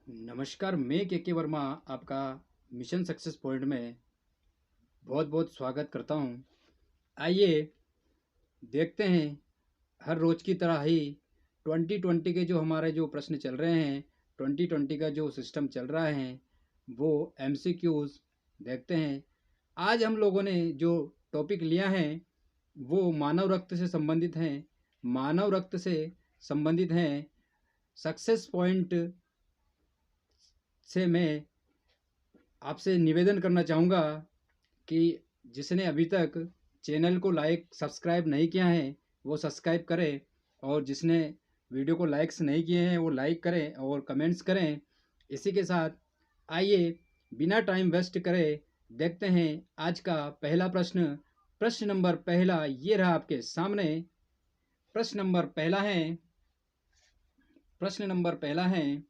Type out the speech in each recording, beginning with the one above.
नमस्कार, मैं के वर्मा आपका मिशन सक्सेस पॉइंट में बहुत बहुत स्वागत करता हूं। आइए देखते हैं हर रोज़ की तरह ही 2020 के जो हमारे जो प्रश्न चल रहे हैं, 2020 का जो सिस्टम चल रहा है वो एमसीक्यूज़ देखते हैं। आज हम लोगों ने जो टॉपिक लिया है वो मानव रक्त से संबंधित है। मानव रक्त से संबंधित हैं। सक्सेस पॉइंट से मैं आपसे निवेदन करना चाहूँगा कि जिसने अभी तक चैनल को लाइक सब्सक्राइब नहीं किया है वो सब्सक्राइब करें, और जिसने वीडियो को लाइक्स नहीं किए हैं वो लाइक करें और कमेंट्स करें। इसी के साथ आइए बिना टाइम वेस्ट करे देखते हैं आज का पहला प्रश्न। प्रश्न नंबर पहला ये रहा आपके सामने। प्रश्न नंबर पहला है प्रश्न नंबर पहला है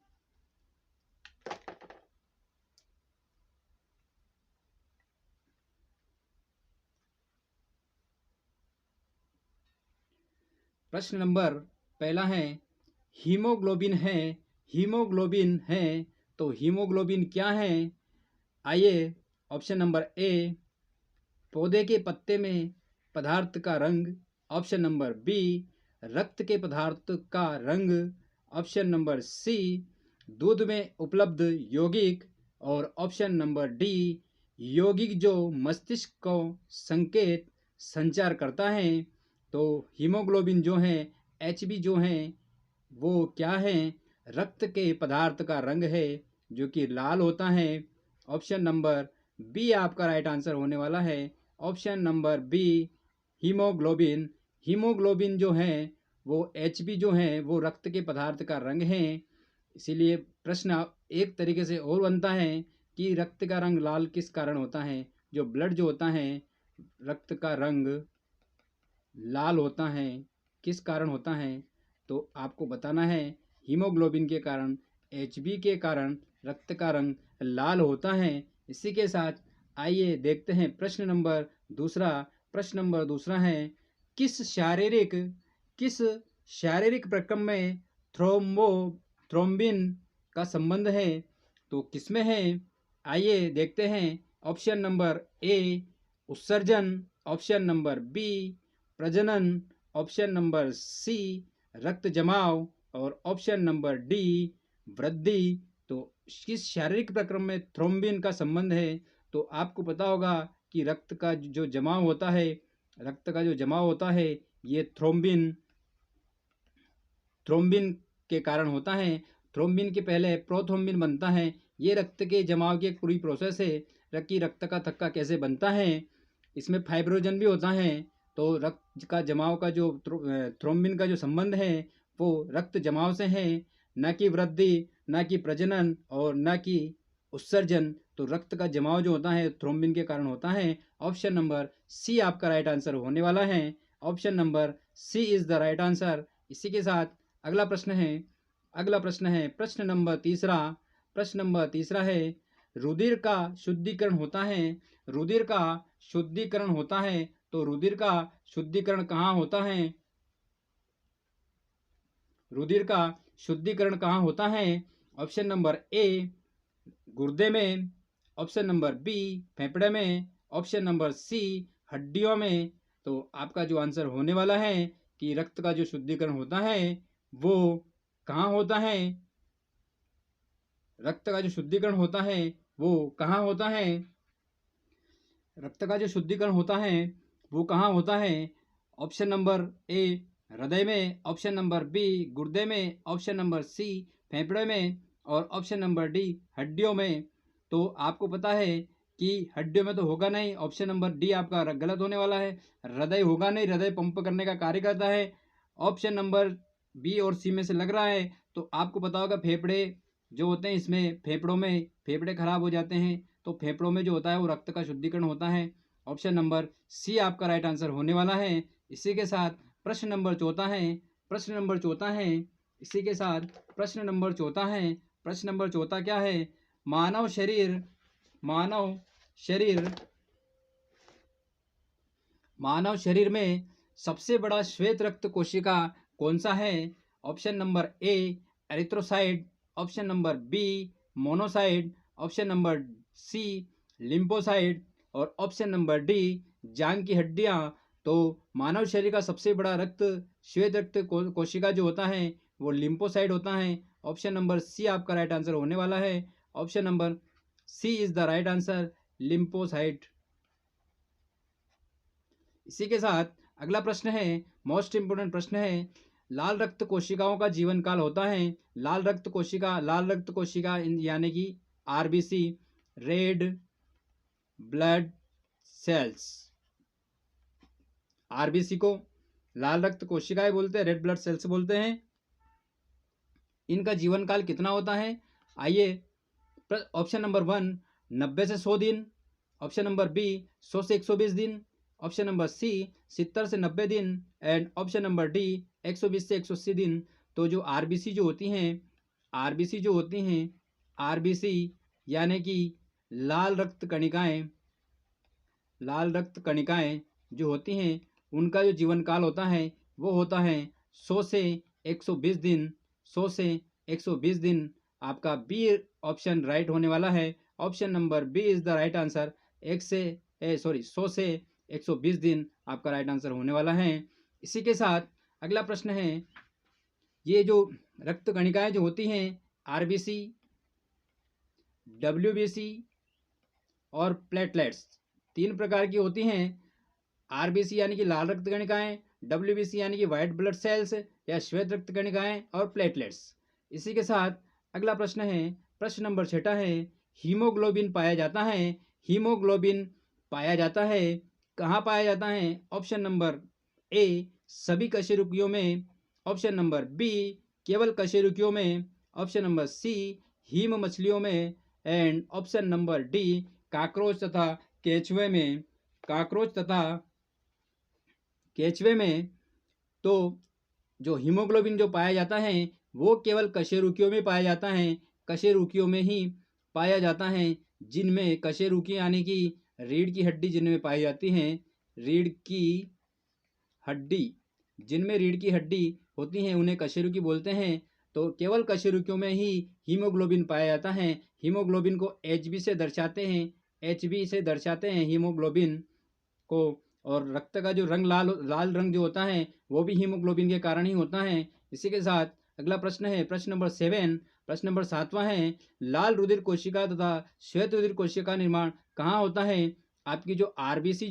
प्रश्न नंबर पहला है हीमोग्लोबिन है। हीमोग्लोबिन है तो हीमोग्लोबिन क्या है? आइए ऑप्शन नंबर ए पौधे के पत्ते में पदार्थ का रंग। ऑप्शन नंबर बी रक्त के पदार्थ का रंग। ऑप्शन नंबर सी दूध में उपलब्ध यौगिक। और ऑप्शन नंबर डी यौगिक जो मस्तिष्क को संकेत संचार करता है। तो हीमोग्लोबिन जो है, एचबी जो है, वो क्या है? रक्त के पदार्थ का रंग है जो कि लाल होता है। ऑप्शन नंबर बी आपका राइट आंसर होने वाला है। Option number B haemoglobin. Haemoglobin जो है वो एचबी जो है वो रक्त के पदार्थ का रंग है। इसीलिए प्रश्न एक तरीके से और बनता है कि रक्त का रंग लाल किस कारण होता है? जो ब्लड जो होता है, रक्त का रंग लाल होता है, किस कारण होता है? तो आपको बताना है हीमोग्लोबिन के कारण, एचबी के कारण रक्त का रंग लाल होता है। इसी के साथ आइए देखते हैं प्रश्न नंबर दूसरा। प्रश्न नंबर दूसरा है किस शारीरिक प्रक्रम में थ्रोम्बिन का संबंध है? तो किसमें है? आइए देखते हैं। ऑप्शन नंबर ए उत्सर्जन। ऑप्शन नंबर बी प्रजनन। ऑप्शन नंबर सी रक्त जमाव। और ऑप्शन नंबर डी वृद्धि। तो किस शारीरिक प्रक्रम में थ्रोम्बिन का संबंध है? तो आपको पता होगा कि रक्त का जो जमाव होता है, ये थ्रोम्बिन के कारण होता है। थ्रोम्बिन के पहले प्रोथ्रोम्बिन बनता है। ये रक्त के जमाव की एक पूरी प्रोसेस है कि रक्त का थक्का कैसे बनता है। इसमें फाइब्रोजन भी होता है। तो रक्त का जमाव का जो थ्रोम्बिन का जो संबंध है वो रक्त जमाव से है, न कि वृद्धि, न कि प्रजनन और न कि उत्सर्जन। तो रक्त का जमाव जो होता है थ्रोम्बिन के कारण होता है। ऑप्शन नंबर सी आपका राइट आंसर होने वाला है। Option number C is the right answer. इसी के साथ अगला प्रश्न है प्रश्न नंबर तीसरा। प्रश्न नंबर तीसरा है रुधिर का शुद्धिकरण होता है। रुधिर का शुद्धिकरण होता है तो रुधिर का शुद्धिकरण कहाँ होता है? रुधिर का शुद्धिकरण कहाँ होता है? ऑप्शन नंबर ए गुर्दे में। ऑप्शन नंबर बी फेफड़े में। ऑप्शन नंबर सी हड्डियों में। तो आपका जो आंसर होने वाला है कि रक्त का जो शुद्धिकरण होता है वो कहाँ होता है? रक्त का जो शुद्धिकरण होता है वो कहाँ होता है? रक्त का जो शुद्धिकरण होता है वो कहाँ होता है? ऑप्शन नंबर ए हृदय में। ऑप्शन नंबर बी गुर्दे में। ऑप्शन नंबर सी फेफड़े में। और ऑप्शन नंबर डी हड्डियों में। तो आपको पता है कि हड्डियों में तो होगा नहीं। ऑप्शन नंबर डी आपका गलत होने वाला है। हृदय होगा नहीं, हृदय पंप करने का कार्य करता है। ऑप्शन नंबर बी और सी में से लग रहा है। तो आपको पता होगा फेफड़े जो होते हैं, इसमें फेफड़ों में फेफड़े खराब हो जाते हैं तो फेफड़ों में जो होता है वो रक्त का शुद्धिकरण होता है। ऑप्शन नंबर सी आपका राइट आंसर होने वाला है। इसी के साथ प्रश्न नंबर चौथा है। प्रश्न नंबर चौथा है इसी के साथ प्रश्न नंबर चौथा है। प्रश्न नंबर चौथा क्या है? मानव शरीर मानव शरीर में सबसे बड़ा श्वेत रक्त कोशिका कौन सा है? Option number A erythrocyte. Option number B monocyte, option number C lymphocyte और ऑप्शन नंबर डी जांग की हड्डियां। तो मानव शरीर का सबसे बड़ा रक्त श्वेत रक्त कोशिका जो होता है वो लिम्फोसाइट होता है। ऑप्शन नंबर सी आपका राइट आंसर होने वाला है। Option number C is the right answer, lymphocyte. इसी के साथ अगला प्रश्न है, मोस्ट इंपोर्टेंट प्रश्न है, लाल रक्त कोशिकाओं का जीवन काल होता है। लाल रक्त कोशिका यानी कि RBC, red blood sales. RBC को लाल रक्त कोशिकाएं बोलते हैं, रेड ब्लड सेल्स बोलते हैं। इनका जीवन काल कितना होता है? आइए, ऑप्शन नंबर 1 90 से 100 दिन, ऑप्शन नंबर बी 100 से 120 दिन, ऑप्शन नंबर सी 70 से 90 दिन एंड ऑप्शन नंबर डी 120 से 180 दिन। तो जो आरबीसी जो होती हैं आरबीसी यानी कि लाल रक्त कणिकाएं जो होती हैं उनका जो जीवन काल होता है वो होता है 100 से 120 दिन। 100 से 120 दिन आपका बी ऑप्शन राइट होने वाला है। Option number B is the right answer. 100 से 120 दिन आपका राइट आंसर होने वाला है। इसी के साथ अगला प्रश्न है, ये जो रक्त कणिकाएं जो होती हैं आरबीसी, डब्ल्यूबीसी और प्लेटलेट्स, 3 प्रकार की होती हैं। आरबीसी यानी कि लाल रक्त कणिकाएं, डब्ल्यूबीसी यानी कि वाइट ब्लड सेल्स या श्वेत रक्त कणिकाएं और प्लेटलेट्स। इसी के साथ अगला प्रश्न है, प्रश्न नंबर 6 है, हीमोग्लोबिन पाया जाता है। हीमोग्लोबिन पाया जाता है कहाँ पाया जाता है? ऑप्शन नंबर ए सभी कशेरुकियों में, ऑप्शन नंबर बी केवल कशेरुकियों में, ऑप्शन नंबर सी हीम मछलियों में and option number D cockroach तथा केचुए में। तो जो हीमोग्लोबिन जो पाया जाता है वो केवल कशेरुकियों में पाया जाता है, कशेरुकियों में ही पाया जाता है, जिनमें कशेरुकी यानी कि रीढ़ की हड्डी जिनमें पाई जाती हैं, जिनमें रीढ़ की हड्डी होती हैं उन्हें कशेरुकी बोलते हैं। तो केवल कशेरुकियों में ही हीमोग्लोबिन पाया जाता है। हीमोग्लोबिन को एचबी से दर्शाते हैं हीमोग्लोबिन को। और रक्त का जो रंग लाल रंग जो होता है वो भी हीमोग्लोबिन के कारण ही होता है। इसी के साथ अगला प्रश्न है, प्रश्न नंबर 7वां है, लाल रुधिर कोशिका तथा श्वेत रुधिर कोशिका का निर्माण कहाँ होता है? आपकी जो आरबीसी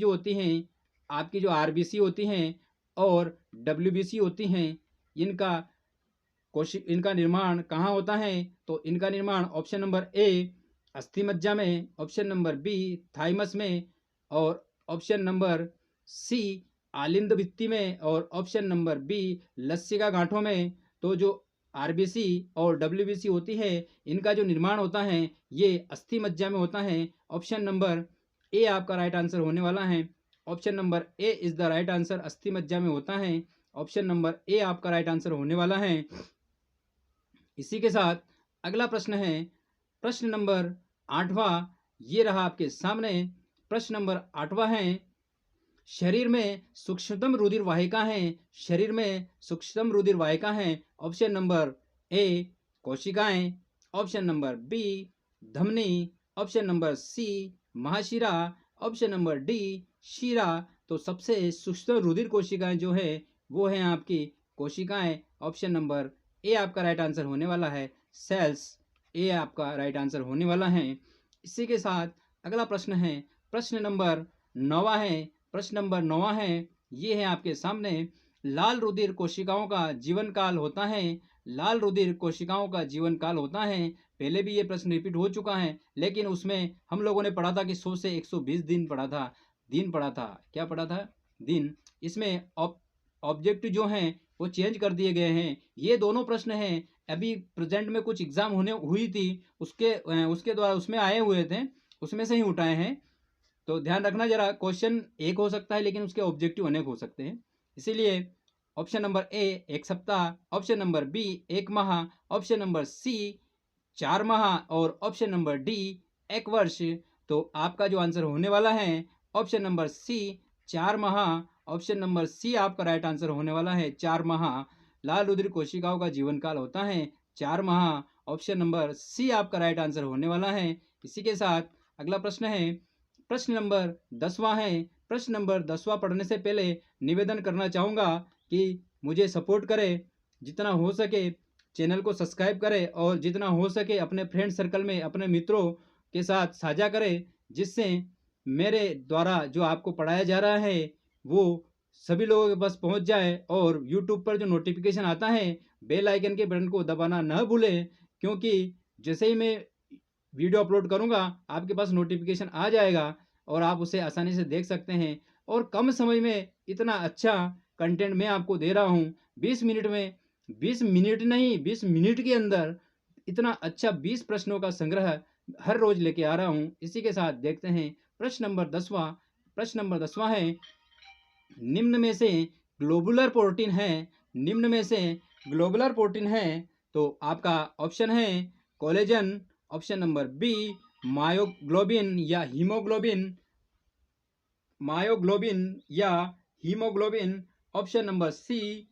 होती हैं और डब्ल्यूबीसी होती हैं, इनका निर्माण कहाँ होता है? तो इनका निर्माण ऑप्शन नंबर ए अस्थि मज्जा में, ऑप्शन नंबर बी थाइमस में और ऑप्शन नंबर सी आलिंद भित्ति में और ऑप्शन नंबर बी लसिका गांठों में। तो जो आरबीसी और डब्ल्यूबीसी होती है इनका जो निर्माण होता है ये अस्थि मज्जा में होता है। ऑप्शन नंबर ए आपका राइट आंसर होने वाला है। Option number A is the right answer, अस्थि मज्जा में होता है। ऑप्शन नंबर ए आपका राइट आंसर होने वाला है। इसी के साथ अगला प्रश्न है, प्रश्न नंबर 8वां, ये रहा आपके सामने। प्रश्न नंबर 8वां है, शरीर में सूक्ष्मतम रुधिर वाहिका है। ऑप्शन नंबर ए कोशिकाएं, ऑप्शन नंबर बी धमनी, ऑप्शन नंबर सी महाशिरा, ऑप्शन नंबर डी शिरा। तो सबसे सूक्ष्म रुधिर कोशिकाएं जो है वो है आपकी कोशिकाएं। ऑप्शन नंबर ए आपका राइट आंसर होने वाला है, सेल्स। ए आपका राइट आंसर होने वाला है। इसी के साथ अगला प्रश्न है, प्रश्न नंबर 9 है, ये है आपके सामने, लाल रुधिर कोशिकाओं का जीवन काल होता है। पहले भी ये प्रश्न रिपीट हो चुका है, लेकिन उसमें हम लोगों ने पढ़ा था कि 100 से 120 दिन पढ़ा था। क्या पढ़ा था? दिन। इसमें ऑब्जेक्टिव जो हैं वो चेंज कर दिए गए हैं। ये दोनों प्रश्न हैं अभी प्रेजेंट में कुछ एग्जाम हुई थी उसके द्वारा उसमें आए हुए थे, उसमें से ही उठाए हैं। तो ध्यान रखना जरा, क्वेश्चन एक हो सकता है लेकिन उसके ऑब्जेक्टिव अनेक हो सकते हैं। इसीलिए ऑप्शन नंबर ए 1 सप्ताह, ऑप्शन नंबर बी 1 माह, ऑप्शन नंबर सी 4 माह और ऑप्शन नंबर डी 1 वर्ष। तो आपका जो आंसर होने वाला है ऑप्शन नंबर सी 4 माह। ऑप्शन नंबर सी आपका राइट आंसर होने वाला है, 4 माह। लाल रुधिर कोशिकाओं का जीवन काल होता है 4 माह ऑप्शन नंबर सी आपका राइट आंसर होने वाला है। इसी के साथ अगला प्रश्न है, प्रश्न नंबर 10वां है। प्रश्न नंबर 10वां पढ़ने से पहले निवेदन करना चाहूँगा कि मुझे सपोर्ट करें, जितना हो सके चैनल को सब्सक्राइब करें और जितना हो सके अपने फ्रेंड सर्कल में अपने मित्रों के साथ साझा करें, जिससे मेरे द्वारा जो आपको पढ़ाया जा रहा है वो सभी लोगों के पास पहुंच जाए। और यूट्यूब पर जो नोटिफिकेशन आता है बेल आइकन के बटन को दबाना न भूलें, क्योंकि जैसे ही मैं वीडियो अपलोड करूंगा आपके पास नोटिफिकेशन आ जाएगा और आप उसे आसानी से देख सकते हैं। और कम समय में इतना अच्छा कंटेंट मैं आपको दे रहा हूँ, 20 मिनट में, 20 मिनट नहीं 20 मिनट के अंदर इतना अच्छा 20 प्रश्नों का संग्रह हर रोज लेके आ रहा हूँ। इसी के साथ देखते हैं प्रश्न नंबर 10वां। प्रश्न नंबर 10वां है, निम्न में से ग्लोबुलर प्रोटीन है, निम्न में से ग्लोबुलर प्रोटीन है तो आपका ऑप्शन है collagen, option number B myoglobin या हीमोग्लोबिन, मायोग्लोबिन या haemoglobin, option number C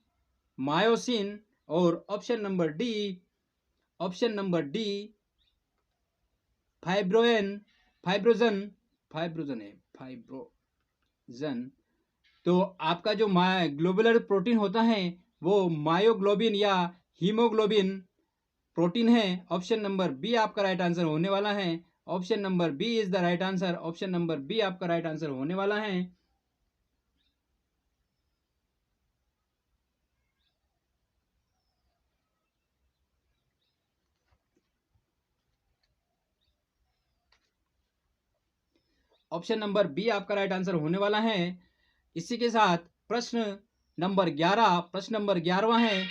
myosin और option number D, option number D fibrinogen, fibrinogen, fibrinogen है फाइब्रोजन। तो आपका जो ग्लोबुलर प्रोटीन होता है वो मायोग्लोबिन या हीमोग्लोबिन प्रोटीन है। ऑप्शन नंबर बी आपका राइट आंसर होने वाला है। Option number B is the right answer, option number B आपका राइट आंसर होने वाला है। ऑप्शन नंबर बी आपका राइट आंसर होने वाला है। इसी के साथ प्रश्न नंबर 11, प्रश्न नंबर 11वां है।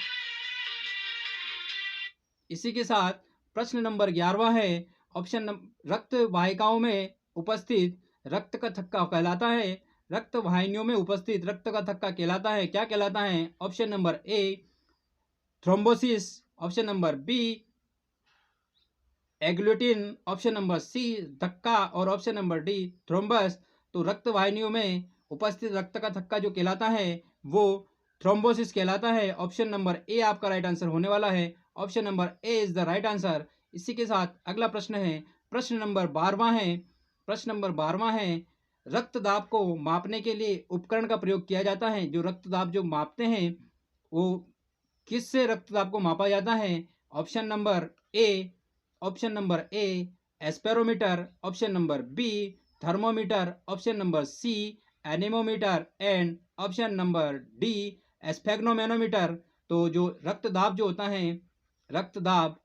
इसी के साथ प्रश्न नंबर 11वां है, ऑप्शन रक्त वाहिकाओं में उपस्थित रक्त का थक्का कहलाता है, रक्त वाहिनियों में उपस्थित रक्त का थक्का कहलाता है, क्या कहलाता है? Option number A thrombosis, option number B agglutinin, option number C धक्का और ऑप्शन नंबर डी थ्रोम्बस। तो रक्त वाहिनियों में उपस्थित रक्त का थक्का जो कहलाता है वो थ्रोम्बोसिस कहलाता है। ऑप्शन नंबर ए आपका राइट आंसर होने वाला है। Option number A is the right answer. इसी के साथ अगला प्रश्न है, प्रश्न नंबर 12वां है। प्रश्न नंबर 12वां है, रक्तदाब को मापने के लिए उपकरण का प्रयोग किया जाता है। जो रक्तदाब जो मापते हैं वो किससे रक्तदाब को मापा जाता है? Option number A, option number A एस्पेरोमीटर, option number B thermometer, option number C anemometer and option number D sphygmomanometer. तो जो रक्तदाब जो होता है रक्तदाब,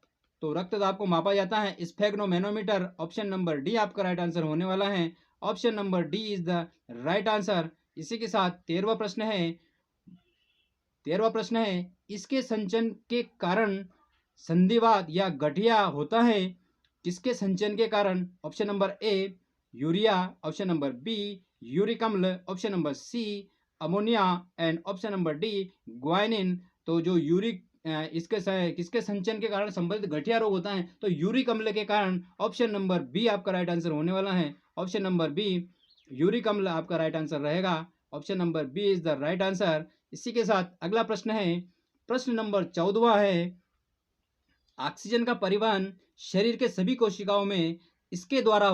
तो रक्तदाब को मापा जाता है स्फेग्नोमेनोमीटर। ऑप्शन नंबर डी आपका राइट आंसर होने वाला है। Option number D is the right answer. इसी के साथ 13वां प्रश्न है, 13वां प्रश्न है, इसके संचयन के कारण संधिवात या गठिया होता है, किसके संचयन के कारण? Option number A urea, option number B uric अम्ल, option number C ammonia and option number D guanine. तो जो यूरिक किसके संचयन के कारण संबंधित गठिया रोग होता है? तो यूरिक अम्ल के कारण। ऑप्शन नंबर बी आपका राइट आंसर होने वाला है। ऑप्शन नंबर बी यूरिक अम्ल आपका राइट आंसर रहेगा। Option number B is the right answer. इसी के साथ अगला प्रश्न है, प्रश्न नंबर 14वां है, ऑक्सीजन का परिवहन शरीर के सभी कोशिकाओं में इसके द्वारा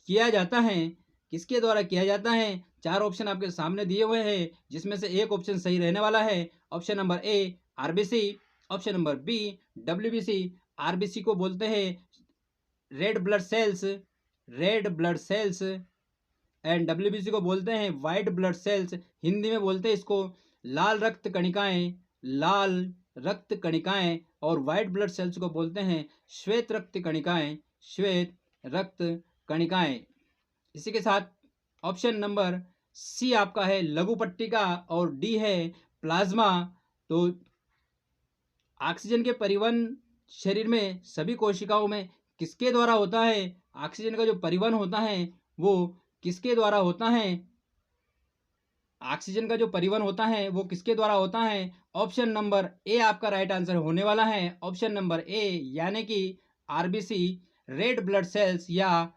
किया जाता है, किसके द्वारा किया जाता है? 4 ऑप्शन आपके सामने दिए हुए हैं, जिसमें से एक ऑप्शन सही रहने वाला है। Option number A RBC, option number B WBC. RBC को बोलते हैं red blood cells, red blood cells and WBC को बोलते हैं वाइट ब्लड सेल्स। हिंदी में बोलते हैं इसको लाल रक्त कणिकाएं, लाल रक्त कणिकाएं। और वाइट ब्लड सेल्स को बोलते हैं श्वेत रक्त कणिकाएं, श्वेत रक्त कणिकाएं। इसी के साथ ऑप्शन नंबर सी आपका है लघु पट्टिका और डी है प्लाज्मा। तो ऑक्सीजन के परिवहन शरीर में सभी कोशिकाओं में किसके द्वारा होता है? ऑक्सीजन का जो परिवहन होता है वो किसके द्वारा होता है? ऑक्सीजन का जो परिवहन होता है वो किसके द्वारा होता है? ऑप्शन नंबर ए आपका राइट आंसर होने वाला है। ऑप्शन नंबर ए यानी कि आरबीसी, रेड ब्लड सेल्स या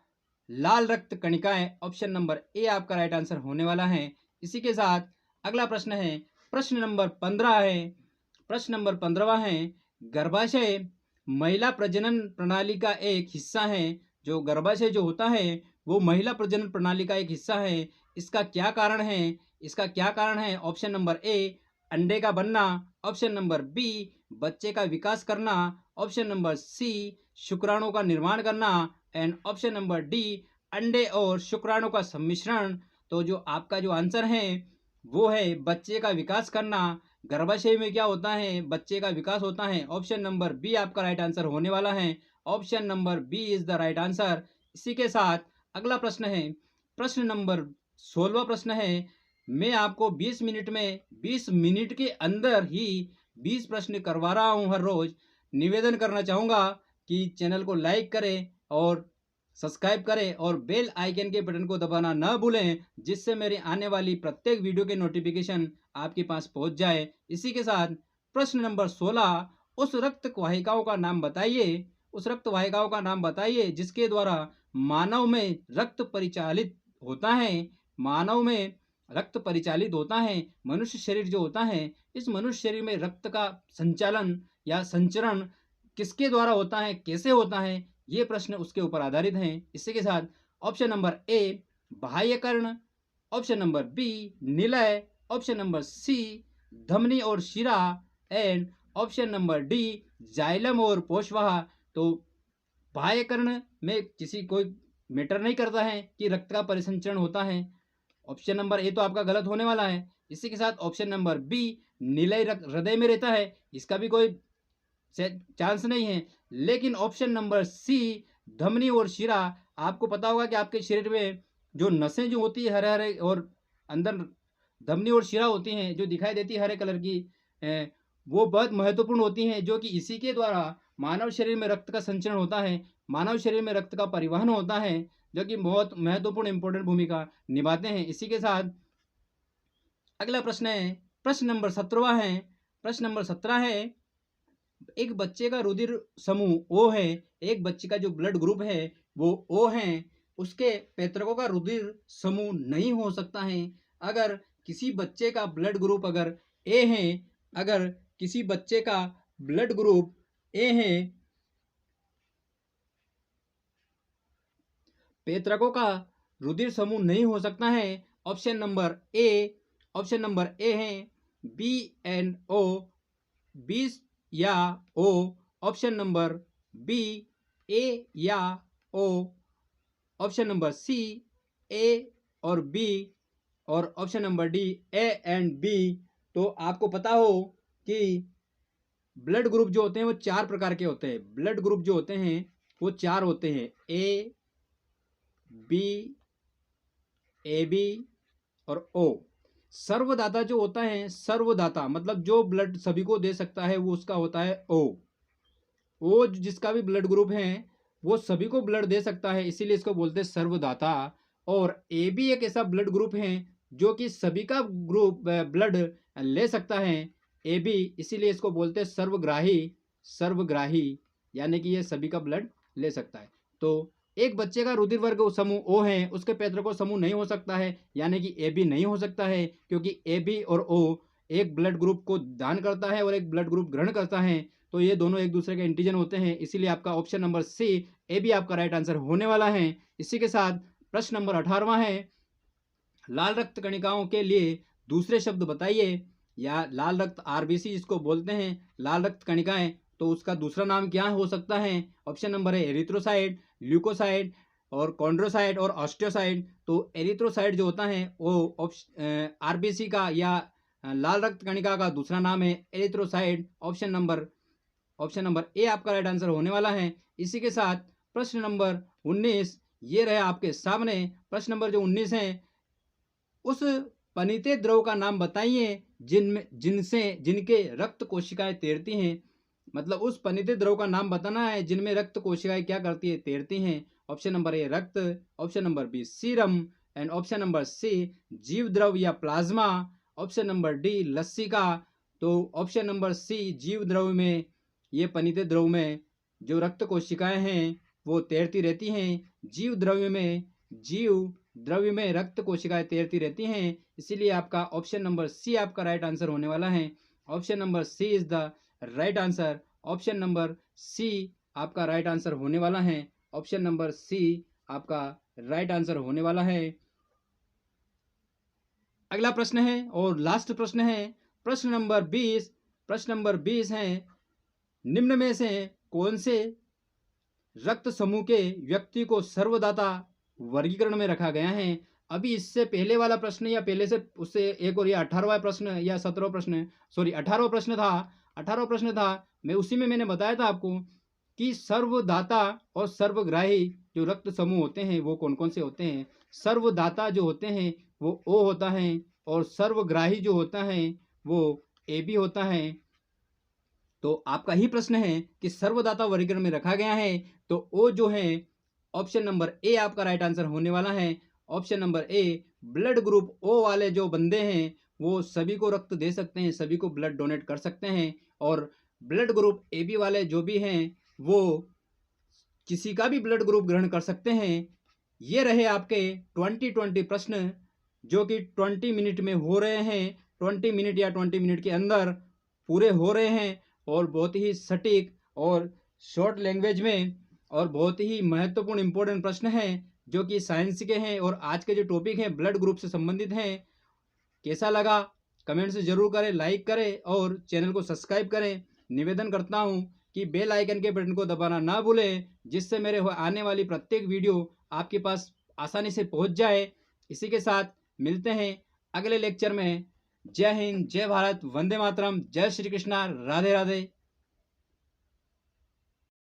लाल रक्त कणिकाएं। ऑप्शन नंबर ए आपका राइट आंसर होने वाला है। इसी के साथ अगला प्रश्न है, प्रश्न नंबर 15 है। प्रश्न नंबर 15वां है, गर्भाशय महिला प्रजनन प्रणाली का एक हिस्सा है। जो गर्भाशय जो होता है वो महिला प्रजनन प्रणाली का एक हिस्सा है। इसका क्या कारण है? इसका क्या कारण है? ऑप्शन नंबर ए अंडे का बनना, ऑप्शन नंबर बी बच्चे का विकास करना, ऑप्शन नंबर सी शुक्राणु का निर्माण करना एंड ऑप्शन नंबर डी अंडे और शुक्राणु का सम्मिश्रण। तो जो आपका जो आंसर है वो है बच्चे का विकास करना। गर्भाशय में क्या होता है? बच्चे का विकास होता है। ऑप्शन नंबर बी आपका राइट आंसर होने वाला है। Option number B is the right answer. इसी के साथ अगला प्रश्न है, प्रश्न नंबर 16वां प्रश्न है। मैं आपको 20 मिनट में 20 मिनट के अंदर ही 20 प्रश्न करवा रहा हूं हर रोज। निवेदन करना चाहूंगा कि चैनल को लाइक करें और सब्सक्राइब करें और बेल आइकन के बटन को दबाना न भूलें, जिससे मेरी आने वाली प्रत्येक वीडियो के नोटिफिकेशन आपके पास पहुंच जाए। इसी के साथ प्रश्न नंबर 16, उस रक्त वाहिकाओं का नाम बताइए। उस रक्त वाहिकाओं का नाम बताइए जिसके द्वारा मानव में रक्त परिचालित होता है। मानव में रक्त परिचालित होता है। मनुष्य शरीर जो होता है, इस मनुष्य शरीर में रक्त का संचालन या संचरण किसके द्वारा होता है, कैसे होता है, ये प्रश्न उसके ऊपर आधारित हैं। इसी के साथ ऑप्शन नंबर ए बाह्यकर्ण, ऑप्शन नंबर बी निलय, ऑप्शन नंबर सी धमनी और शिरा and option number D xylem और पोषवाहा। तो बाह्यकर्ण में किसी कोई मैटर नहीं करता है कि रक्त का परिसंचरण होता है। ऑप्शन नंबर ए तो आपका गलत होने वाला है। इसी के साथ ऑप्शन नंबर बी निलय हृदय में रहता है, इसका भी कोई चांस नहीं है। लेकिन ऑप्शन नंबर सी धमनी और शिरा, आपको पता होगा कि आपके शरीर में जो नसें जो होती है हरे हरे और अंदर धमनी और शिरा होती हैं जो दिखाई देती है हरे कलर की, वो बहुत महत्वपूर्ण होती हैं, जो कि इसी के द्वारा मानव शरीर में रक्त का संचरण होता है, मानव शरीर में रक्त का परिवहन होता है, जो कि बहुत महत्वपूर्ण इंपॉर्टेंट भूमिका निभाते हैं। इसी के साथ अगला प्रश्न है, प्रश्न नंबर 17 है। प्रश्न नंबर 17 है, एक बच्चे का रुधिर समूह ओ है, एक बच्चे का जो ब्लड ग्रुप है वो ओ है, उसके पैतृकों का रुधिर समूह नहीं हो सकता है। अगर किसी बच्चे का ब्लड ग्रुप अगर ए है, अगर किसी बच्चे का ब्लड ग्रुप ए है, पैतृकों का रुधिर समूह नहीं हो सकता है। Option number A, option number A है बी एंड ओ, 20 या O, option number B A या O, option number C A और बी और option number D A and B. तो आपको पता हो कि ब्लड ग्रुप जो होते हैं वो 4 प्रकार के होते हैं। ब्लड ग्रुप जो होते हैं वो 4 होते हैं, ए बी, ए बी और ओ। सर्वदाता जो होता है, सर्वदाता मतलब जो ब्लड सभी को दे सकता है, वो उसका होता है ओ। ओ जिसका भी ब्लड ग्रुप है वो सभी को ब्लड दे सकता है, इसीलिए इसको बोलते हैं सर्वदाता। और ए भी एक ऐसा ब्लड ग्रुप है जो कि सभी का ग्रुप ब्लड ले सकता है, ए बी, इसीलिए इसको बोलते हैं सर्वग्राही। सर्वग्राही यानी कि ये सभी का ब्लड ले सकता है। तो एक बच्चे का रुधिर वर्ग समूह ओ है, उसके पैतृकों समूह नहीं हो सकता है, यानी कि ए बी नहीं हो सकता है, क्योंकि ए बी और ओ एक ब्लड ग्रुप को दान करता है और एक ब्लड ग्रुप ग्रहण करता है, तो ये दोनों एक दूसरे के एंटीजन होते हैं। इसीलिए आपका option number C A B आपका राइट आंसर होने वाला है। इसी के साथ प्रश्न नंबर 18वां है, लाल रक्त कणिकाओं के लिए दूसरे शब्द बताइए। या लाल रक्त आरबीसी जिसको बोलते हैं, लाल रक्त कणिकाएं, तो उसका दूसरा नाम क्या हो सकता है? ऑप्शन नंबर है एरिथ्रोसाइट, ल्यूकोसाइट और कॉन्ड्रोसाइट और ऑस्टियोसाइट। तो एरिथ्रोसाइट जो होता है वो आरबीसी का या लाल रक्त कणिका का दूसरा नाम है एरिथ्रोसाइट। ऑप्शन नंबर ए आपका राइट आंसर होने वाला है। इसी के साथ प्रश्न नंबर 19 ये रहे आपके सामने। प्रश्न नंबर जो 19 है, उस पनिते द्रव का नाम बताइए जिनके रक्त कोशिकाएं तैरती हैं। मतलब उस पनिते द्रव का नाम बताना है जिनमें रक्त कोशिकाएं क्या करती है, तैरती हैं। ऑप्शन नंबर ए रक्त, option number B serum and option number C जीव द्रव या प्लाज्मा, ऑप्शन नंबर डी लसिका। तो ऑप्शन नंबर सी जीव द्रव में, ये पनिते द्रव में जो रक्त कोशिकाएं हैं वो तैरती रहती हैं। जीव द्रव्य में रक्त कोशिकाएं तैरती रहती हैं, इसीलिए आपका ऑप्शन नंबर सी आपका राइट आंसर होने वाला है। Option number C is the right answer option number C आपका राइट आंसर होने वाला है। ऑप्शन नंबर सी आपका राइट आंसर होने वाला है। अगला प्रश्न है और लास्ट प्रश्न है प्रश्न नंबर 20। प्रश्न नंबर 20 है, निम्न में से कौन से रक्त समूह के व्यक्ति को सर्वदाता वर्गीकरण में रखा गया है। अभी इससे पहले वाला प्रश्न या पहले से उससे एक और, या 18वां प्रश्न या 17वां प्रश्न, सॉरी 18वां प्रश्न था, 18वां प्रश्न था, मैं उसी में मैंने बताया था आपको कि सर्वदाता और सर्वग्राही जो रक्त समूह होते हैं वो कौन कौन से होते हैं। सर्वदाता जो होते हैं वो ओ होता है और सर्वग्राही जो होता है वो ए बी होता है। तो आपका ही प्रश्न है कि सर्वदाता वर्गीकरण में रखा गया है, तो ओ जो है ऑप्शन नंबर ए आपका राइट आंसर होने वाला है। Option number A, blood group O वाले जो बंदे हैं वो सभी को रक्त दे सकते हैं, सभी को ब्लड डोनेट कर सकते हैं, और ब्लड ग्रुप ए बी वाले जो भी हैं वो किसी का भी ब्लड ग्रुप ग्रहण कर सकते हैं। ये रहे आपके 20 प्रश्न जो कि 20 मिनट में हो रहे हैं, 20 मिनट या 20 मिनट के अंदर पूरे हो रहे हैं, और बहुत ही सटीक और शॉर्ट लैंग्वेज में, और बहुत ही महत्वपूर्ण इंपॉर्टेंट प्रश्न हैं जो कि साइंस के हैं और आज के जो टॉपिक हैं ब्लड ग्रुप से संबंधित हैं। कैसा लगा कमेंट से जरूर करें, लाइक करें और चैनल को सब्सक्राइब करें। निवेदन करता हूं कि बेल आइकन के बटन को दबाना ना भूलें, जिससे मेरे आने वाली प्रत्येक वीडियो आपके पास आसानी से पहुंच जाए। इसी के साथ मिलते हैं अगले लेक्चर में। जय हिंद, जय भारत, वंदे मातरम, जय श्री कृष्णा, राधे राधे।